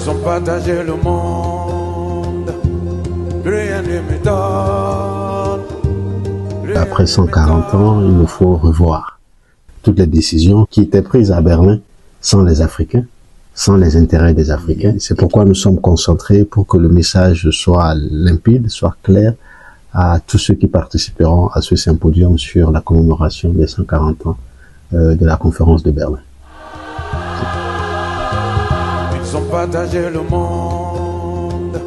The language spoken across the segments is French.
Ils ont partagé le monde, plus rien ne m'étonne. Après 140 ans, il nous faut revoir toutes les décisions qui étaient prises à Berlin sans les Africains, sans les intérêts des Africains. C'est pourquoi nous sommes concentrés pour que le message soit limpide, soit clair à tous ceux qui participeront à ce symposium sur la commémoration des 140 ans de la conférence de Berlin. Ils ont partagé le monde,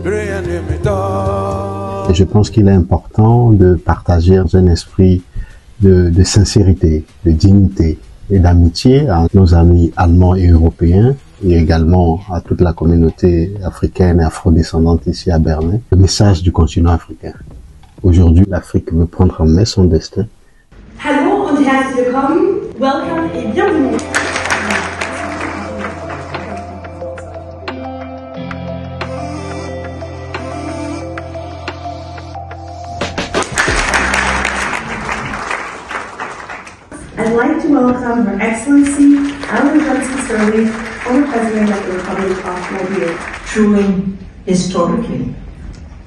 plus rien ne m'étonne. Et je pense qu'il est important de partager un esprit de sincérité, de dignité et d'amitié à nos amis allemands et européens et également à toute la communauté africaine et afrodescendante ici à Berlin, le message du continent africain. Aujourd'hui, l'Afrique veut prendre en main son destin. Hallo und herzlich willkommen, welcome et bienvenue. I'd like to welcome Her Excellency Alan Johnson Sirleaf, former President of the Republic of Liberia. Truly, historically,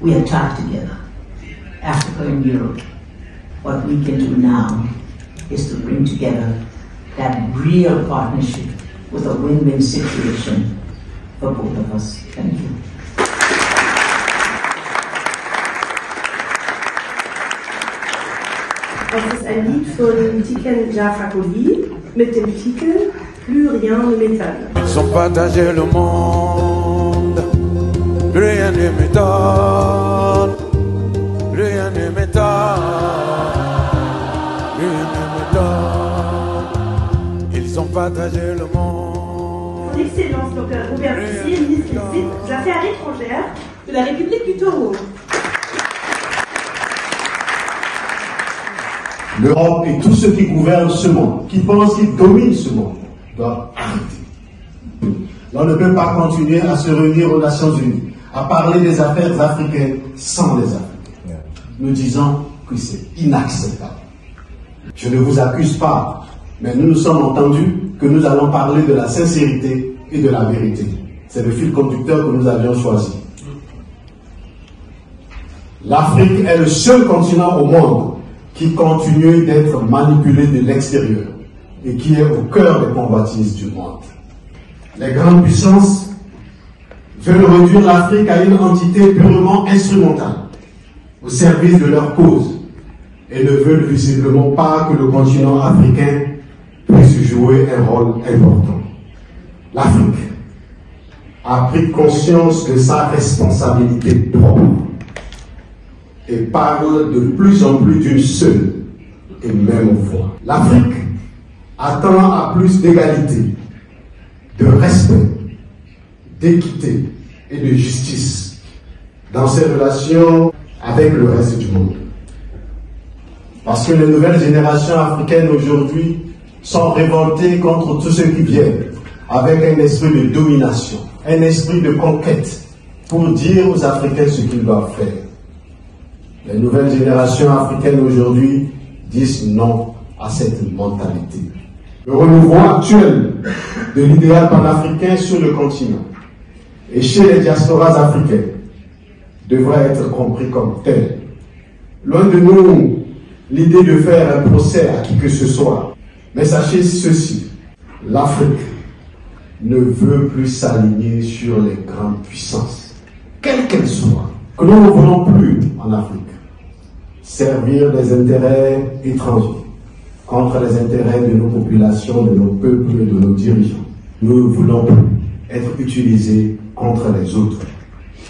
we have tied together Africa and Europe. What we can do now is to bring together that real partnership with a win-win situation for both of us. Thank you. Das ist ein Lied von Tiken Jah Fakoly mit dem Titel Plus rien ne m'étonne. Ils ont partagé le monde, plus rien ne m'étonne, plus rien ne m'étonne, plus rien ne m'étonne. Ils ont partagé le monde. Son Excellence Dr Robert Bussier, ministre des Affaires étrangères de la République du Togo. L'Europe et tous ceux qui gouvernent ce monde, qui pensent qu'ils dominent ce monde, doivent arrêter. On ne peut pas continuer à se réunir aux Nations Unies, à parler des affaires africaines sans les Africains. Nous disons que c'est inacceptable. Je ne vous accuse pas, mais nous nous sommes entendus que nous allons parler de la sincérité et de la vérité. C'est le fil conducteur que nous avions choisi. L'Afrique est le seul continent au monde qui continue d'être manipulé de l'extérieur et qui est au cœur des convoitises du monde. Les grandes puissances veulent réduire l'Afrique à une entité purement instrumentale, au service de leur cause, et ne veulent visiblement pas que le continent africain puisse jouer un rôle important. L'Afrique a pris conscience de sa responsabilité propre et parle de plus en plus d'une seule et même voix. L'Afrique attend à plus d'égalité, de respect, d'équité et de justice dans ses relations avec le reste du monde. Parce que les nouvelles générations africaines aujourd'hui sont révoltées contre tous ceux qui viennent avec un esprit de domination, un esprit de conquête pour dire aux Africains ce qu'ils doivent faire. Les nouvelles générations africaines aujourd'hui disent non à cette mentalité. Le renouveau actuel de l'idéal panafricain sur le continent et chez les diasporas africaines devrait être compris comme tel. Loin de nous l'idée de faire un procès à qui que ce soit, mais sachez ceci, l'Afrique ne veut plus s'aligner sur les grandes puissances, quelles qu'elles soient, que nous ne voulons plus en Afrique. Servir les intérêts étrangers contre les intérêts de nos populations, de nos peuples et de nos dirigeants. Nous ne voulons plus être utilisés contre les autres.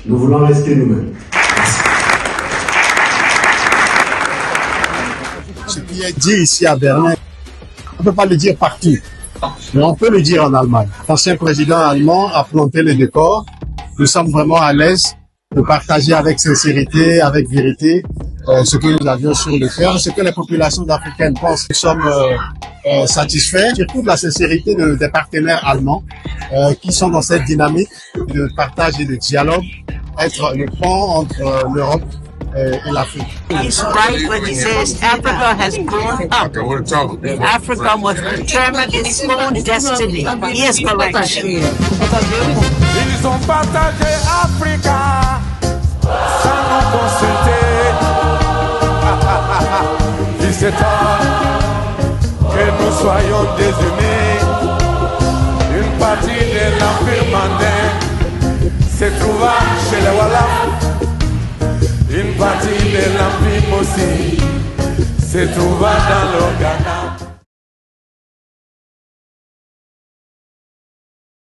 Nous voulons rester nous-mêmes. Ce qui est dit ici à Berlin, on ne peut pas le dire partout, mais on peut le dire en Allemagne. L'ancien président allemand a planté le décor. Nous sommes vraiment à l'aise de partager avec sincérité, avec vérité, ce que nous avions sur le cœur, ce que les populations africaines pensent. Nous sommes satisfaits, surtout de la sincérité des partenaires allemands qui sont dans cette dynamique de partage et de dialogue, être le pont entre l'Europe et l'Afrique. He's right when he says Africa has grown up. Africa was determined its own destiny. He is correct. partager Africa sans nous consulter. Il s'est temps que nous soyons désunis. Une partie de l'Empire mandin se trouva chez les Wallachs. Une partie de l'Empire Mossi se trouva dans l'Ouganda.